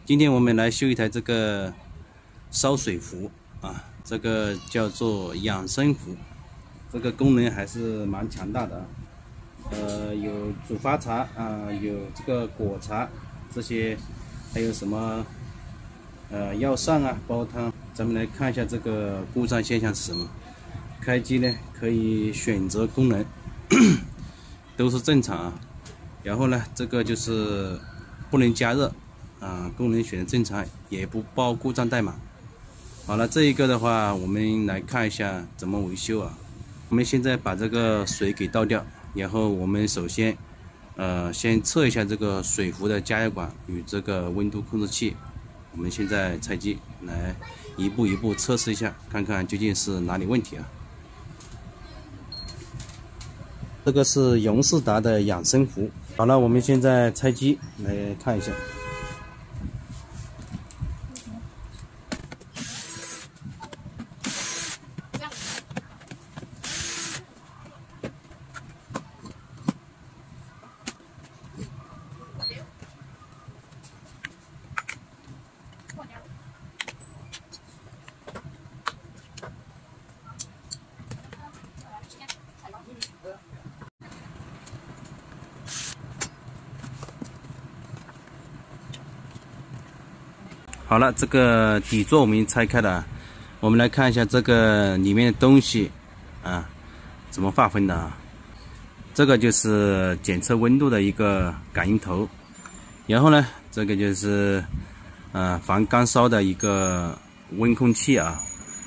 今天我们来修一台这个烧水壶啊，这个叫做养生壶，这个功能还是蛮强大的啊。有煮发茶啊，有这个果茶这些，还有什么药膳啊、煲汤。咱们来看一下这个故障现象是什么。开机呢可以选择功能，都是正常啊。然后呢，这个就是不能加热啊，功能选择正常，也不报故障代码。好了，这一个的话，我们来看一下怎么维修啊。我们现在把这个水给倒掉，然后我们首先先测一下这个水壶的加热管与这个温度控制器。我们现在拆机来一步一步测试一下，看看究竟是哪里问题啊。这个是荣仕达的养生壶。好了，我们现在拆机来看一下。好了，这个底座我们拆开了，我们来看一下这个里面的东西啊，怎么划分的啊？这个就是检测温度的一个感应头，然后呢，这个就是防干烧的一个温控器啊。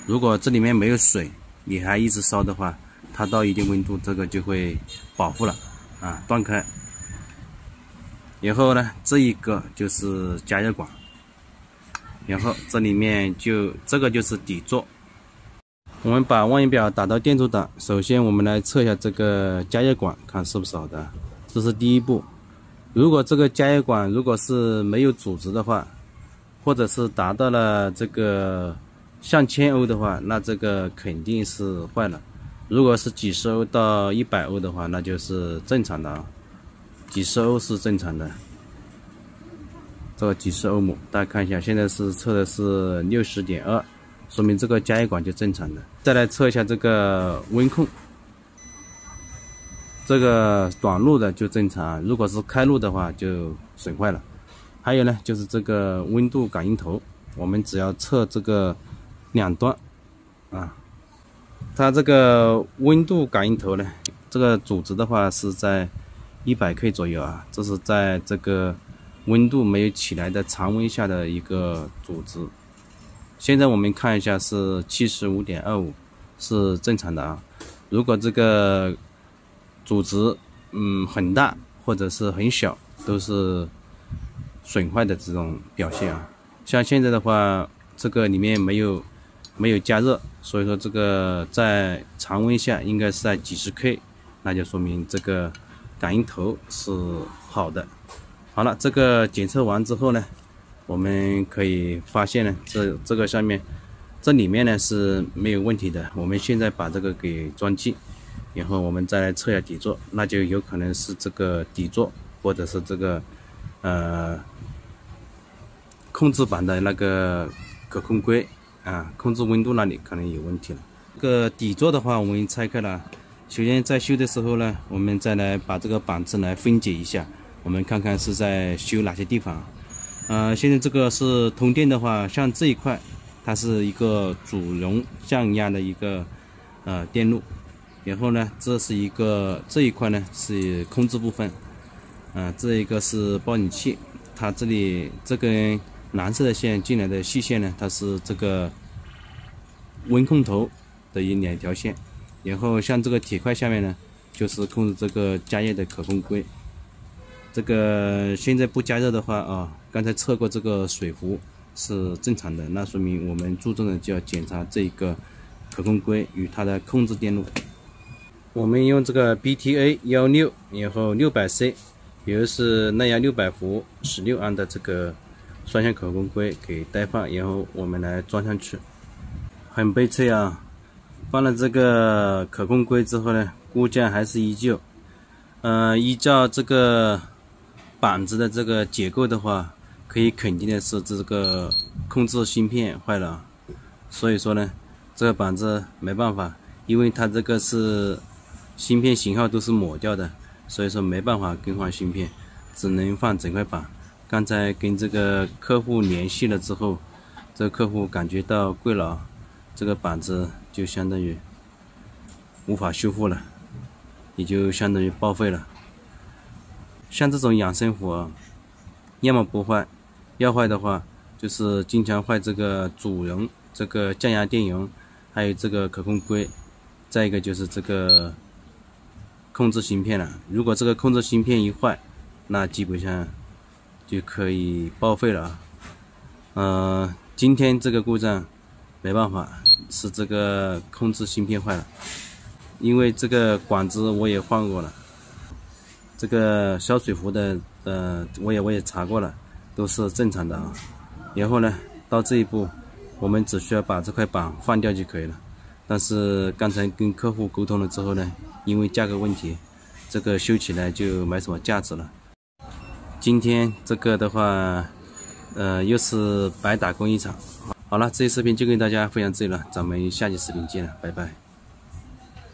如果这里面没有水，你还一直烧的话，它到一定温度，这个就会保护了啊，断开。然后呢，这一个就是加热管。然后这里面这个就是底座。我们把望远表打到电阻档，首先我们来测一下这个加热管，看是不是好的。这是第一步。如果这个加热管如果是没有阻值的话，或者是达到了这个上千欧的话，那这个肯定是坏了。如果是几十欧到100欧的话，那就是正常的啊。几十欧是正常的。这个几十欧姆，大家看一下，现在是测的是60.2，说明这个加热管就正常的。再来测一下这个温控，这个短路的就正常，如果是开路的话就损坏了。还有呢，就是这个温度感应头，我们只要测这个两端啊，它这个温度感应头呢，这个阻值的话是在100K 左右啊，这是在这个温度没有起来的常温下的一个阻值。现在我们看一下是75.25，是正常的啊。如果这个阻值很大或者是很小，都是损坏的这种表现啊。像现在的话，这个里面没有加热，所以说这个在常温下应该是在几十 K， 那就说明这个感应头是好的。好了，这个检测完之后呢，我们可以发现呢，这个上面这里面呢是没有问题的。我们现在把这个给装进，然后我们再来测一下底座，那就有可能是这个底座或者是这个控制板的那个可控硅啊，控制温度那里可能有问题了。这个底座的话，我们拆开了。首先在修的时候呢，我们再来把这个板子来分解一下。我们看看是在修哪些地方。现在这个是通电的话，像这一块，它是一个主容降压的一个电路。然后呢，这一块呢是控制部分，这一个是报警器。它这里这根蓝色的线进来的细线呢，它是这个温控头的两条线。然后像这个铁块下面呢，就是控制这个加热的可控硅。这个现在不加热的话啊，刚才测过这个水壶是正常的，那说明我们注重的就要检查这个可控硅与它的控制电路。我们用这个 BTA16，然后600C， 也就是耐压600伏16安的这个双向可控硅给待放，然后我们来装上去。很悲催啊，放了这个可控硅之后呢，故障还是依旧。依照这个板子的这个结构的话，可可以肯定的是这个控制芯片坏了，所以说呢，这个板子没办法，因为它这个是芯片型号都是抹掉的，所以说没办法更换芯片，只能换整块板。刚才跟这个客户联系了之后，这个客户感觉到贵了，这个板子就相当于无法修复了，也就相当于报废了。像这种养生壶，要么不坏，要坏的话就是经常坏这个主容、这个降压电容，还有这个可控硅，再一个就是这个控制芯片了。如果这个控制芯片一坏，那基本上就可以报废了啊。今天这个故障没办法，是这个控制芯片坏了，因为这个管子我也换过了，这个烧水壶的我也查过了，都是正常的啊。然后呢，到这一步，我们只需要把这块板换掉就可以了。但是刚才跟客户沟通了之后呢，因为价格问题，这个修起来就没什么价值了。今天这个的话，又是白打工一场。好了，这期视频就跟大家分享这里了，咱们下期视频见了，拜拜。